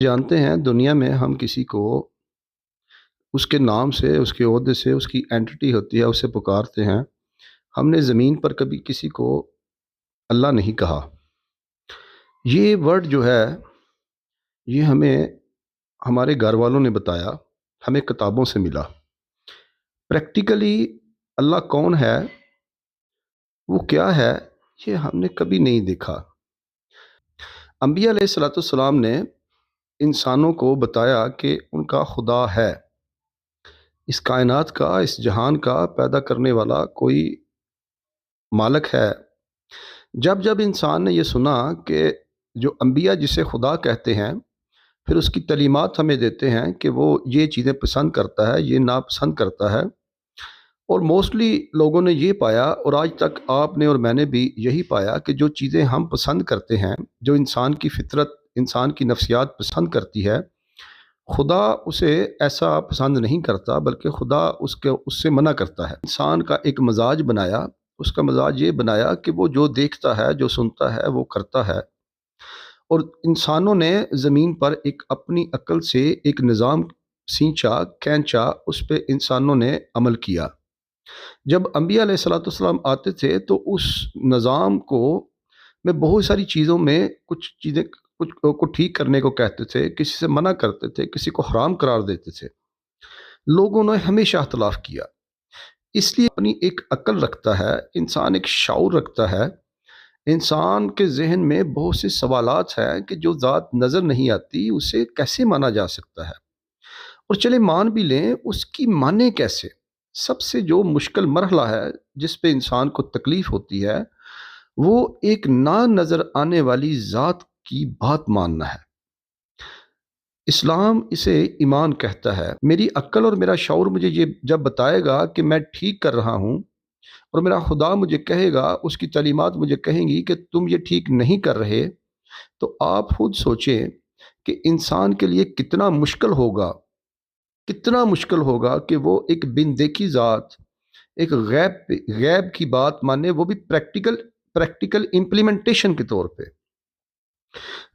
جانتے ہیں دنیا میں ہم کسی کو اس کے نام سے، اس کے عہدے سے، اس کی اینٹی ہوتی ہے، اسے پکارتے ہیں۔ ہم نے زمین پر کبھی کسی کو اللہ نہیں کہا۔ یہ ورڈ جو ہے، یہ ہمیں ہمارے گھر والوں نے بتایا، ہمیں کتابوں سے ملا۔ پریکٹیکلی اللہ کون ہے، وہ کیا ہے، یہ ہم نے کبھی نہیں دیکھا۔ انبیاء علیہ الصلوۃ والسلام نے انسانوں کو بتایا کہ ان کا خدا ہے، اس کائنات کا، اس جہان کا پیدا کرنے والا کوئی مالک ہے۔ جب جب انسان نے یہ سنا کہ جو انبیاء جسے خدا کہتے ہیں، پھر اس کی تعلیمات ہمیں دیتے ہیں کہ وہ یہ چیزیں پسند کرتا ہے، یہ ناپسند کرتا ہے، اور موسٹلی لوگوں نے یہ پایا، اور آج تک آپ نے اور میں نے بھی یہی پایا، کہ جو چیزیں ہم پسند کرتے ہیں، جو انسان کی فطرت، انسان کی نفسیات پسند کرتی ہے، خدا اسے ایسا پسند نہیں کرتا، بلکہ خدا اس سے منع کرتا ہے۔ انسان کا ایک مزاج بنایا، اس کا مزاج یہ بنایا کہ وہ جو دیکھتا ہے، جو سنتا ہے، وہ کرتا ہے۔ اور انسانوں نے زمین پر ایک اپنی عقل سے ایک نظام سینچا، کھینچا، اس پہ انسانوں نے عمل کیا۔ جب انبیاء علیہ الصلوۃ والسلام آتے تھے تو اس نظام کو میں بہت ساری چیزوں میں کچھ چیزیں کچھ کو ٹھیک کرنے کو کہتے تھے، کسی سے منع کرتے تھے، کسی کو حرام قرار دیتے تھے۔ لوگوں نے ہمیشہ اختلاف کیا، اس لیے اپنی ایک عقل رکھتا ہے انسان، ایک شعور رکھتا ہے انسان کے ذہن میں۔ بہت سے سوالات ہیں کہ جو ذات نظر نہیں آتی، اسے کیسے مانا جا سکتا ہے، اور چلے مان بھی لیں، اس کی مانے کیسے؟ سب سے جو مشکل مرحلہ ہے جس پہ انسان کو تکلیف ہوتی ہے، وہ ایک نہ نظر آنے والی ذات کی بات ماننا ہے۔ اسلام اسے ایمان کہتا ہے۔ میری عقل اور میرا شعور مجھے یہ جب بتائے گا کہ میں ٹھیک کر رہا ہوں، اور میرا خدا مجھے کہے گا، اس کی تعلیمات مجھے کہیں گی کہ تم یہ ٹھیک نہیں کر رہے، تو آپ خود سوچیں کہ انسان کے لیے کتنا مشکل ہوگا، کتنا مشکل ہوگا کہ وہ ایک بن دیکھی ذات، ایک غیب کی بات مانے، وہ بھی پریکٹیکل امپلیمنٹیشن کے طور پہ۔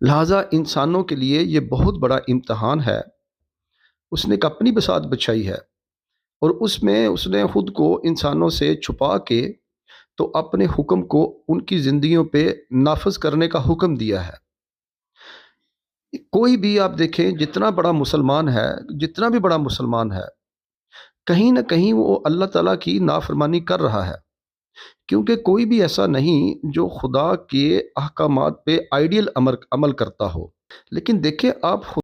لہٰذا انسانوں کے لیے یہ بہت بڑا امتحان ہے۔ اس نے ایک اپنی بساط بچھائی ہے، اور اس میں اس نے خود کو انسانوں سے چھپا کے تو اپنے حکم کو ان کی زندگیوں پہ نافذ کرنے کا حکم دیا ہے۔ کوئی بھی آپ دیکھیں، جتنا بڑا مسلمان ہے، جتنا بھی بڑا مسلمان ہے، کہیں نہ کہیں وہ اللہ تعالیٰ کی نافرمانی کر رہا ہے، کیونکہ کوئی بھی ایسا نہیں جو خدا کے احکامات پہ آئیڈیل عمل کرتا ہو۔ لیکن دیکھیں آپ